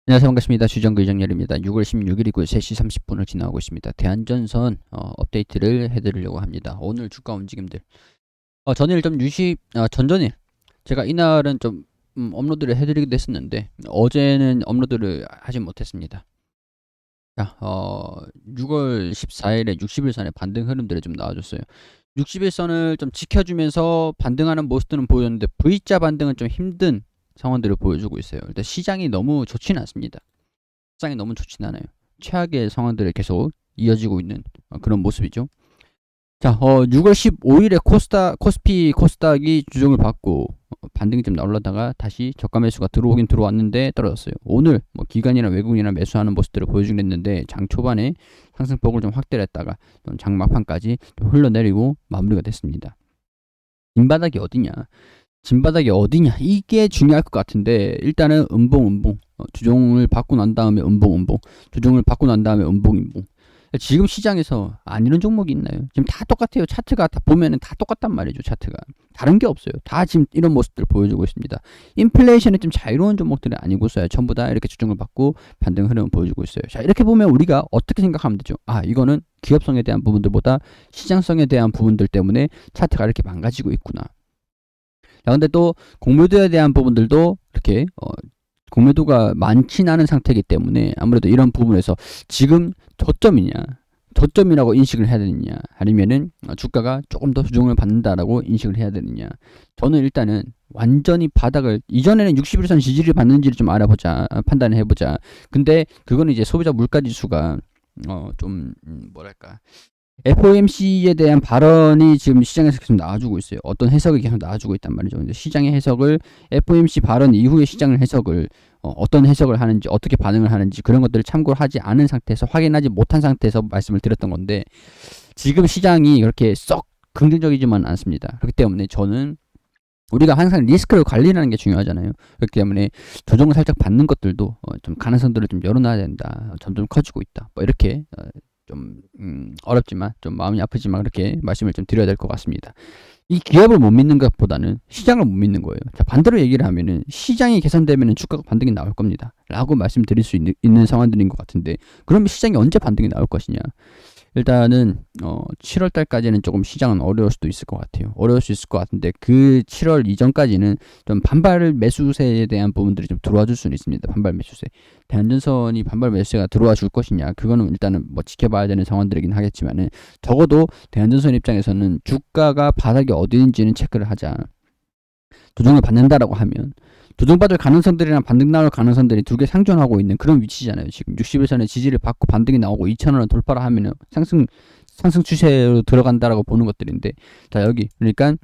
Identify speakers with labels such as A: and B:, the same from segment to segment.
A: 안녕하세요. 반갑습니다. 주정구 이정열입니다. 6월 16일이고 3시 30분을 지나고 있습니다. 대한전선 업데이트를 해드리려고 합니다. 오늘 주가 움직임들. 전일 좀 전전일. 제가 이날은 좀 업로드를 해드리기도 했었는데 어제는 업로드를 하지 못했습니다. 자, 6월 14일에 60일선의 반등 흐름들이 좀 나와줬어요. 60일선을 좀 지켜주면서 반등하는 모습들은 보였는데 V자 반등은 좀 힘든 상황들을 보여주고 있어요. 일단 시장이 너무 좋지는 않습니다. 시장이 너무 좋지는 않아요. 최악의 상황들이 계속 이어지고 있는 그런 모습이죠. 자, 6월 15일에 코스닥이 주종을 받고 반등이 좀 올라다가 다시 저가 매수가 들어오긴 들어왔는데 떨어졌어요. 오늘 뭐 기관이나 외국인이나 매수하는 모습들을 보여주긴 했는데 장 초반에 상승폭을 좀 확대를 했다가 장 막판까지 좀 흘러내리고 마무리가 됐습니다. 빈바닥이 어디냐? 진바닥이 어디냐? 이게 중요할 것 같은데 일단은 음봉 주종을 받고 난 다음에 음봉 주종을 받고 난 다음에 음봉 지금 시장에서 안 이런 종목이 있나요? 지금 다 똑같아요. 차트가 다 보면은 다 똑같단 말이죠. 차트가 다른 게 없어요. 다 지금 이런 모습들을 보여주고 있습니다. 인플레이션이 좀 자유로운 종목들이 아니고서야 전부 다 이렇게 주종을 받고 반등 흐름을 보여주고 있어요. 자, 이렇게 보면 우리가 어떻게 생각하면 되죠? 아, 이거는 기업성에 대한 부분들보다 시장성에 대한 부분들 때문에 차트가 이렇게 망가지고 있구나. 자, 근데 또 공매도에 대한 부분들도 이렇게 공매도가 많진 않은 상태이기 때문에 아무래도 이런 부분에서 지금 저점이라고 인식을 해야 되느냐, 아니면은 주가가 조금 더 조정을 받는다라고 인식을 해야 되느냐. 저는 일단은 완전히 바닥을, 이전에는 60일선 지지를 받는지를 좀 알아보자, 판단을 해보자. 근데 그거는 이제 소비자 물가 지수가 좀 뭐랄까, FOMC에 대한 발언이 지금 시장에서 계속 나와주고 있어요. 어떤 해석이 계속 나와주고 있단 말이죠. 근데 시장의 해석을, FOMC 발언 이후에 시장의 해석을 어떤 해석을 하는지, 어떻게 반응을 하는지 그런 것들을 참고를 하지 않은 상태에서, 확인하지 못한 상태에서 말씀을 드렸던 건데, 지금 시장이 그렇게 썩 긍정적이지만 않습니다. 그렇기 때문에 저는, 우리가 항상 리스크를 관리하는 게 중요하잖아요. 그렇기 때문에 조정을 살짝 받는 것들도 좀 가능성들을 좀 열어놔야 된다. 점점 커지고 있다. 뭐 이렇게 좀 어렵지만, 좀 마음이 아프지만 그렇게 말씀을 좀 드려야 될 것 같습니다. 이 기업을 못 믿는 것보다는 시장을 못 믿는 거예요. 자, 반대로 얘기를 하면은 시장이 개선되면은 주가가 반등이 나올 겁니다. 라고 말씀드릴 수 있는 상황들인 것 같은데, 그러면 시장이 언제 반등이 나올 것이냐? 일단은 7월 달까지는 조금 시장은 어려울 수도 있을 것 같아요. 어려울 수 있을 것 같은데, 그 7월 이전까지는 좀 반발 매수세에 대한 부분들이 좀 들어와 줄 수는 있습니다. 반발 매수세. 대한전선이 반발 매수세가 들어와 줄 것이냐, 그거는 일단은 뭐 지켜봐야 되는 상황들이긴 하겠지만은, 적어도 대한전선 입장에서는 주가가 바닥이 어디인지는 체크를 하자. 조정을 받는다라고 하면, 조정받을 가능성들이랑 반등 나올 가능성들이 두 개 상존하고 있는 그런 위치잖아요. 지금 60일선의 지지를 받고 반등이 나오고 2,000원을 돌파를 하면 상승 추세로 들어간다라고 보는 것들인데, 자, 여기 그러니까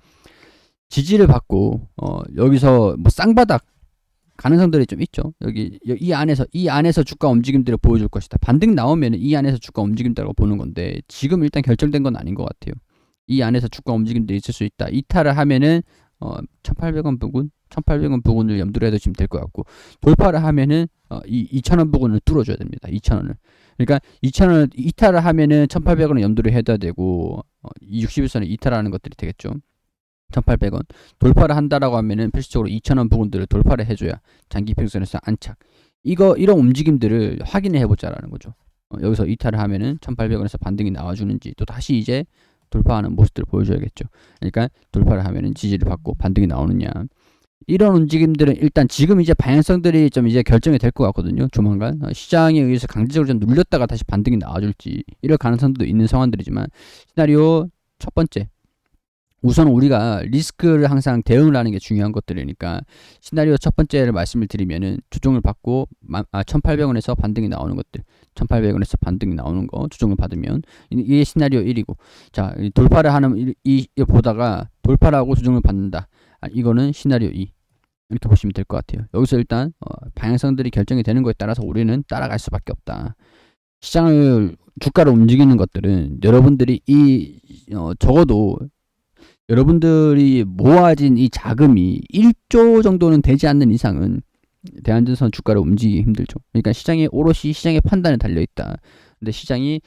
A: 지지를 받고 여기서 뭐 쌍바닥 가능성들이 좀 있죠. 여기 이 안에서 주가 움직임들을 보여줄 것이다. 반등 나오면 이 안에서 주가 움직임들라고 보는 건데, 지금 일단 결정된 건 아닌 것 같아요. 이 안에서 주가 움직임들이 있을 수 있다. 이탈을 하면은 1,800원 부근, 1,800원 부근을 염두로 해도 지금 될 것 같고, 돌파를 하면은 이 2,000원 부근을 뚫어줘야 됩니다. 2,000원을. 그러니까 2,000원 이탈을 하면은 1,800원을 염두로 해야 되고, 이 60일선에 이탈하는 것들이 되겠죠. 1,800원 돌파를 한다라고 하면은 필수적으로 2,000원 부근들을 돌파를 해줘야 장기 평선에서 안착. 이런 움직임들을 확인을 해보자라는 거죠. 여기서 이탈을 하면은 1,800원에서 반등이 나와주는지, 또 다시 이제 돌파하는 모습들을 보여줘야겠죠. 그러니까 돌파를 하면은 지지를 받고 반등이 나오느냐. 이런 움직임들은 일단 지금 이제 방향성들이 좀 이제 결정이 될 것 같거든요. 조만간 시장에 의해서 강제적으로 좀 눌렸다가 다시 반등이 나와줄지, 이럴 가능성도 있는 상황들이지만, 시나리오 첫 번째, 우선 우리가 리스크를 항상 대응을 하는 게 중요한 것들이니까, 시나리오 첫 번째를 말씀을 드리면은, 조정을 받고 1,800원에서 반등이 나오는 것들, 1,800원에서 반등이 나오는 거 조정을 받으면 이게 시나리오 1이고, 자, 돌파를 하는 이 보다가 돌파를 하고 조정을 받는다. 이거는 시나리오 2. 이렇게 보시면 될 것 같아요. 여기서 일단 방향성들이 결정이 되는 거에 따라서 우리는 따라갈 수밖에 없다. 시장을, 주가를 움직이는 것들은 여러분들이 적어도 여러분들이 모아진 이 자금이 1조 정도는 되지 않는 이상은 대한전선 주가를 움직이기 힘들죠. 그러니까 시장에 오롯이 시장의 판단에 달려 있다. 근데 시장이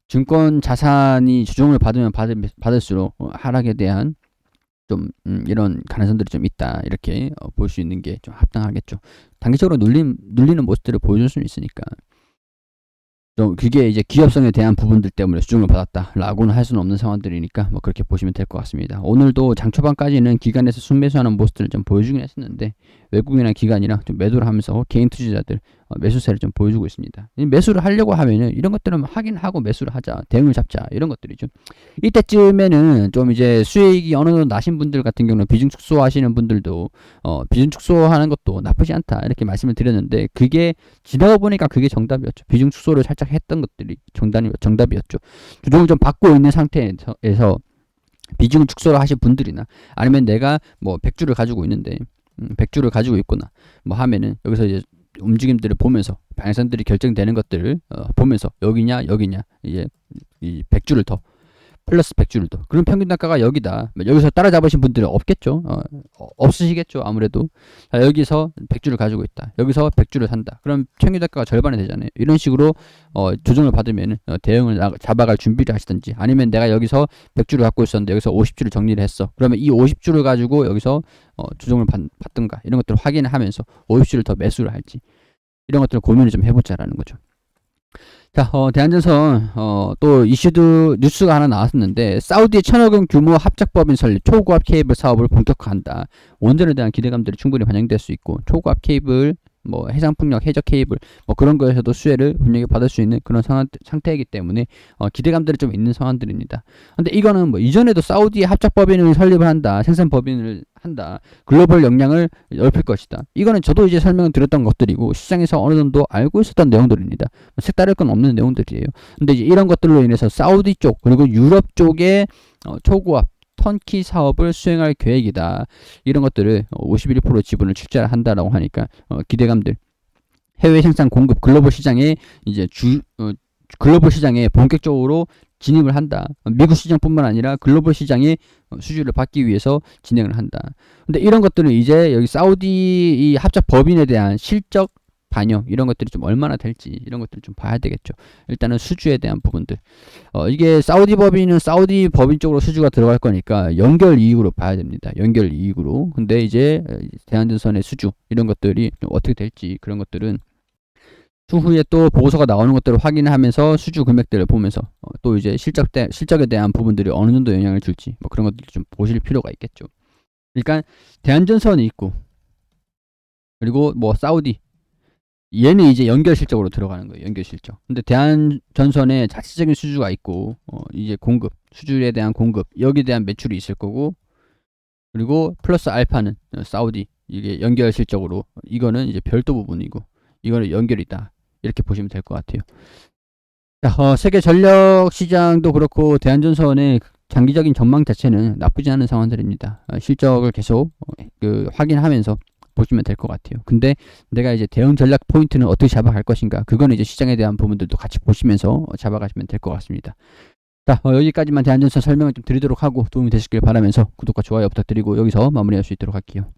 A: 증권 자산이 조정을 받으면 받을수록 하락에 대한 좀 이런 가능성들이 좀 있다 이렇게 볼 수 있는 게 좀 합당하겠죠. 단기적으로 눌리는 모습들을 보여줄 수는 있으니까. 좀 그게 이제 기업성에 대한 부분들 때문에 수중을 받았다라고는 할 수는 없는 상황들이니까 뭐 그렇게 보시면 될 것 같습니다. 오늘도 장 초반까지는 기관에서 순매수하는 모습들을 좀 보여주긴 했었는데 외국인이나 기관이랑 좀 매도를 하면서 개인 투자자들 매수세를 좀 보여주고 있습니다. 매수를 하려고 하면은 이런 것들은 하긴 하고 매수를 하자, 대응을 잡자 이런 것들이죠. 이때쯤에는 좀 이제 수익이 어느 정도 나신 분들 같은 경우는 비중 축소하시는 분들도 비중 축소하는 것도 나쁘지 않다 이렇게 말씀을 드렸는데 그게 지나가 보니까 그게 정답이었죠. 비중 축소를 살짝 했던 것들이 정답이었죠. 조정을 좀 받고 있는 상태에서 비중 축소를 하신 분들이나 아니면 내가 뭐 100주를 가지고 있는데 100주를 가지고 있거나 뭐 하면은 여기서 이제 움직임들을 보면서 방향성들이 결정되는 것들을 보면서 여기냐 이제 이 100주를 더 플러스 100주를 더 그럼 평균 단가가 여기다 여기서 따라잡으신 분들은 없겠죠. 없으시겠죠 아무래도. 자, 여기서 100주를 가지고 있다 여기서 100주를 산다 그럼 평균 단가가 절반이 되잖아요. 이런 식으로 조정을 받으면 대응을 잡아갈 준비를 하시든지 아니면 내가 여기서 100주를 갖고 있었는데 여기서 50주를 정리를 했어 그러면 이 50주를 가지고 여기서 조정을 받든가 이런 것들을 확인을 하면서 50주를 더 매수를 할지 이런 것들을 고민을 좀 해보자라는 거죠. 자, 대한전선, 또 뉴스가 하나 나왔었는데, 사우디의 1000억원 규모 합작법인 설립, 초고압 케이블 사업을 본격화한다. 원전에 대한 기대감들이 충분히 반영될 수 있고, 초고압 케이블, 뭐, 해상풍력, 해저 케이블, 뭐, 그런 거에서도 수혜를 분명히 받을 수 있는 그런 상태이기 때문에, 기대감들이 좀 있는 상황들입니다. 근데 이거는 뭐, 이전에도 사우디의 합작법인을 설립을 한다, 생산법인을 한다, 글로벌 역량을 넓힐 것이다. 이거는 저도 이제 설명을 드렸던 것들이고, 시장에서 어느 정도 알고 있었던 내용들입니다. 색다를 건 없는 내용들이에요. 근데 이제 이런 것들로 인해서 사우디 쪽, 그리고 유럽 쪽에 초고압, 턴키 사업을 수행할 계획이다. 이런 것들을 51% 지분을 출자를 한다라고 하니까 기대감들 해외 생산 공급 글로벌 시장에 이제 글로벌 시장에 본격적으로 진입을 한다. 미국 시장뿐만 아니라 글로벌 시장의 수주를 받기 위해서 진행을 한다. 근데 이런 것들은 이제 여기 사우디 이 합작 법인에 대한 실적 반영 이런 것들이 좀 얼마나 될지 이런 것들을 좀 봐야 되겠죠. 일단은 수주에 대한 부분들 이게 사우디 법인은 사우디 법인 쪽으로 수주가 들어갈 거니까 연결 이익으로 봐야 됩니다. 연결 이익으로. 근데 이제 대한전선의 수주 이런 것들이 좀 어떻게 될지 그런 것들은 추후에 또 보고서가 나오는 것들을 확인하면서 수주 금액들을 보면서 또 이제 실적에 대한 부분들이 어느 정도 영향을 줄지 뭐 그런 것들을 좀 보실 필요가 있겠죠. 그러니까 대한전선이 있고 그리고 뭐 사우디 얘는 이제 연결 실적으로 들어가는 거예요. 연결 실적. 근데 대한전선에 자체적인 수주가 있고 이제 공급, 수주에 대한 공급, 여기에 대한 매출이 있을 거고 그리고 플러스 알파는 사우디 이게 연결 실적으로 이거는 이제 별도 부분이고 이거는 연결이다. 이렇게 보시면 될 것 같아요. 자, 세계 전력 시장도 그렇고 대한전선의 장기적인 전망 자체는 나쁘지 않은 상황들입니다. 실적을 계속 확인하면서 보시면 될 것 같아요. 근데 내가 이제 대응 전략 포인트는 어떻게 잡아갈 것인가 그거는 이제 시장에 대한 부분들도 같이 보시면서 잡아가시면 될 것 같습니다. 자, 여기까지만 대한전선 설명을 좀 드리도록 하고 도움이 되셨길 바라면서 구독과 좋아요 부탁드리고 여기서 마무리할 수 있도록 할게요.